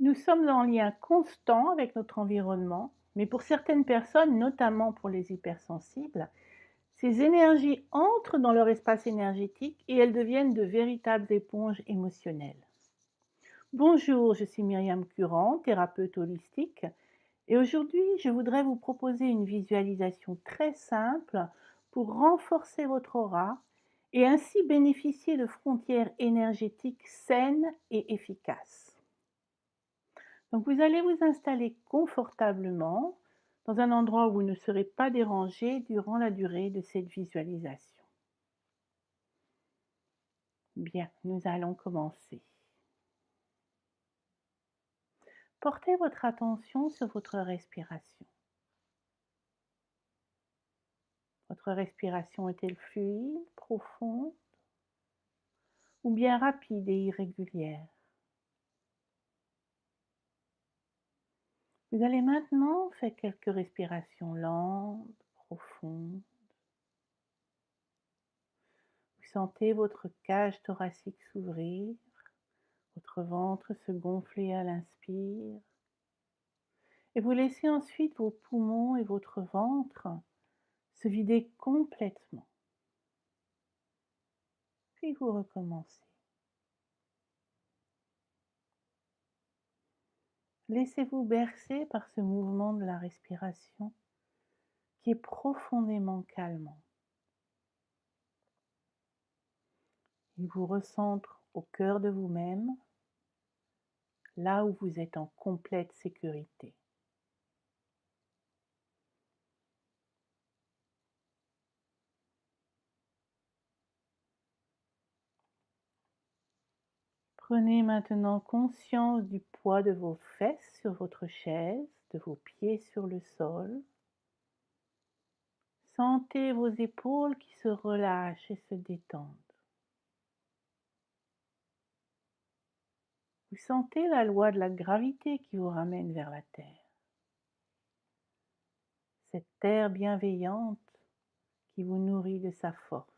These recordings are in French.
Nous sommes en lien constant avec notre environnement, mais pour certaines personnes, notamment pour les hypersensibles, ces énergies entrent dans leur espace énergétique et elles deviennent de véritables éponges émotionnelles. Bonjour, je suis Myriam Curran, thérapeute holistique, et aujourd'hui, je voudrais vous proposer une visualisation très simple pour renforcer votre aura et ainsi bénéficier de frontières énergétiques saines et efficaces. Donc vous allez vous installer confortablement dans un endroit où vous ne serez pas dérangé durant la durée de cette visualisation. Bien, nous allons commencer. Portez votre attention sur votre respiration. Votre respiration est-elle fluide, profonde ou bien rapide et irrégulière? Vous allez maintenant faire quelques respirations lentes, profondes. Vous sentez votre cage thoracique s'ouvrir. Votre ventre se gonfler à l'inspire et vous laissez ensuite vos poumons et votre ventre se vider complètement. Puis vous recommencez. Laissez-vous bercer par ce mouvement de la respiration qui est profondément calmant. Il vous recentre au cœur de vous-même, là où vous êtes en complète sécurité. Prenez maintenant conscience du poids de vos fesses sur votre chaise, de vos pieds sur le sol. Sentez vos épaules qui se relâchent et se détendent. Vous sentez la loi de la gravité qui vous ramène vers la terre. Cette terre bienveillante qui vous nourrit de sa force.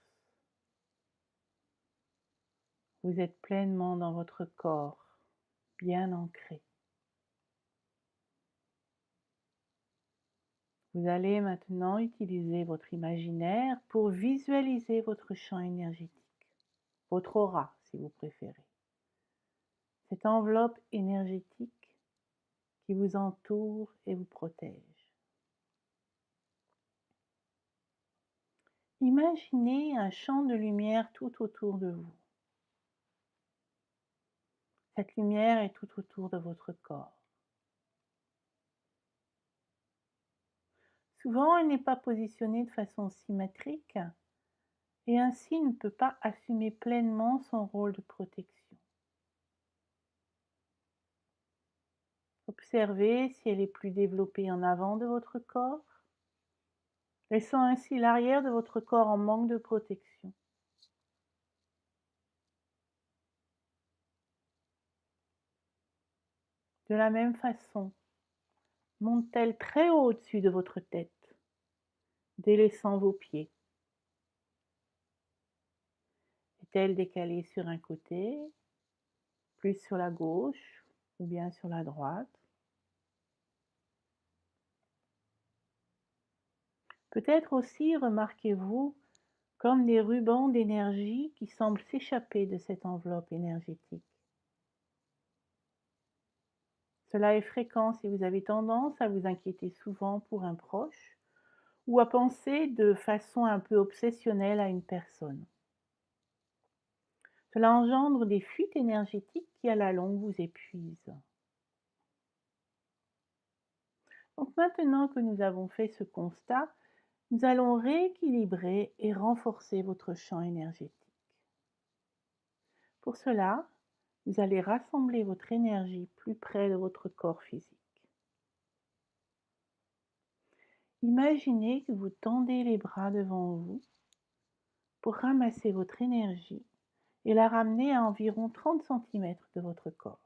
Vous êtes pleinement dans votre corps, bien ancré. Vous allez maintenant utiliser votre imaginaire pour visualiser votre champ énergétique, votre aura si vous préférez. Cette enveloppe énergétique qui vous entoure et vous protège. Imaginez un champ de lumière tout autour de vous. Cette lumière est tout autour de votre corps. Souvent, elle n'est pas positionnée de façon symétrique et ainsi ne peut pas assumer pleinement son rôle de protection. Observez si elle est plus développée en avant de votre corps, laissant ainsi l'arrière de votre corps en manque de protection. De la même façon, monte-t-elle très haut au-dessus de votre tête, délaissant vos pieds? Est-elle décalée sur un côté, plus sur la gauche ou bien sur la droite? Peut-être aussi remarquez-vous comme des rubans d'énergie qui semblent s'échapper de cette enveloppe énergétique. Cela est fréquent si vous avez tendance à vous inquiéter souvent pour un proche ou à penser de façon un peu obsessionnelle à une personne. Cela engendre des fuites énergétiques qui à la longue vous épuisent. Donc maintenant que nous avons fait ce constat, nous allons rééquilibrer et renforcer votre champ énergétique. Pour cela, vous allez rassembler votre énergie plus près de votre corps physique. Imaginez que vous tendez les bras devant vous pour ramasser votre énergie et la ramener à environ 30 cm de votre corps.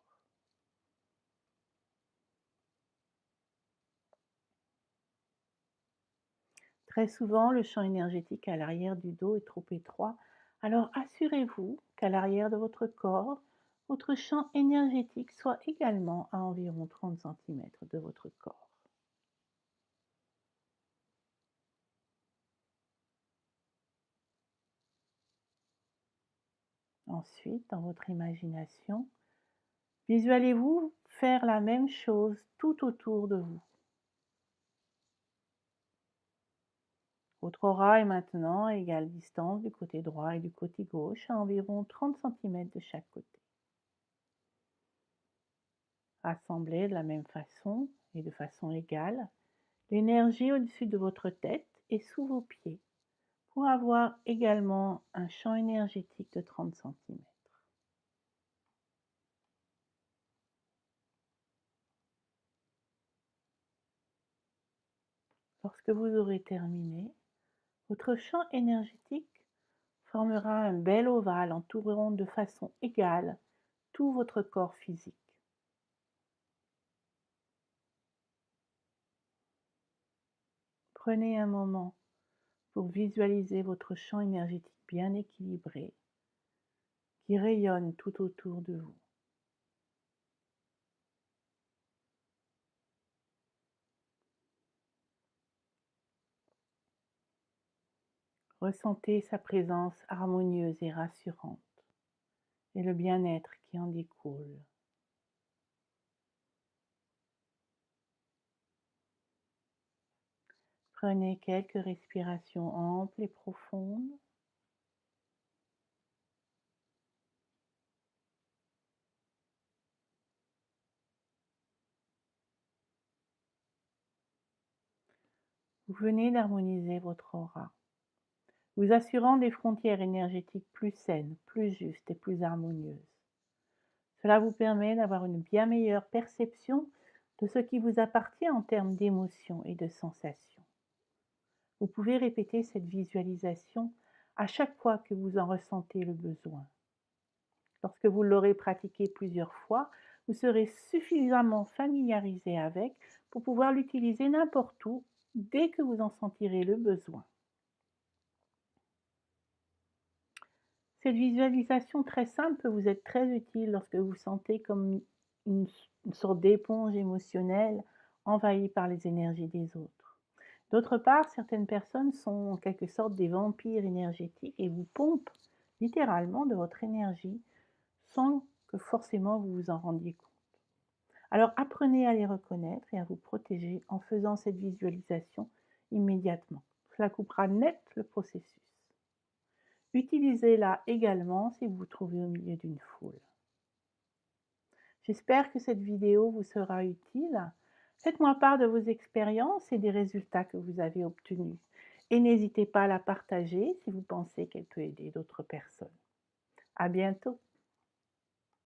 Très souvent, le champ énergétique à l'arrière du dos est trop étroit, alors assurez-vous qu'à l'arrière de votre corps, votre champ énergétique soit également à environ 30 centimètres de votre corps. Ensuite, dans votre imagination, visualisez-vous faire la même chose tout autour de vous. Votre aura est maintenant à égale distance du côté droit et du côté gauche, à environ 30 centimètres de chaque côté. Rassemblez de la même façon et de façon égale l'énergie au-dessus de votre tête et sous vos pieds pour avoir également un champ énergétique de 30 centimètres. Lorsque vous aurez terminé, votre champ énergétique formera un bel ovale entourant de façon égale tout votre corps physique. Prenez un moment pour visualiser votre champ énergétique bien équilibré qui rayonne tout autour de vous. Ressentez sa présence harmonieuse et rassurante et le bien-être qui en découle. Prenez quelques respirations amples et profondes. Vous venez d'harmoniser votre aura, vous assurant des frontières énergétiques plus saines, plus justes et plus harmonieuses. Cela vous permet d'avoir une bien meilleure perception de ce qui vous appartient en termes d'émotions et de sensations. Vous pouvez répéter cette visualisation à chaque fois que vous en ressentez le besoin. Lorsque vous l'aurez pratiqué plusieurs fois, vous serez suffisamment familiarisé avec pour pouvoir l'utiliser n'importe où dès que vous en sentirez le besoin. Cette visualisation très simple peut vous être très utile lorsque vous vous sentez comme une, une sorte d'éponge émotionnelle envahie par les énergies des autres. D'autre part, certaines personnes sont en quelque sorte des vampires énergétiques et vous pompent littéralement de votre énergie sans que forcément vous vous en rendiez compte. Alors apprenez à les reconnaître et à vous protéger en faisant cette visualisation immédiatement. Cela coupera net le processus. Utilisez-la également si vous vous trouvez au milieu d'une foule. J'espère que cette vidéo vous sera utile. Faites-moi part de vos expériences et des résultats que vous avez obtenus. Et n'hésitez pas à la partager si vous pensez qu'elle peut aider d'autres personnes. À bientôt.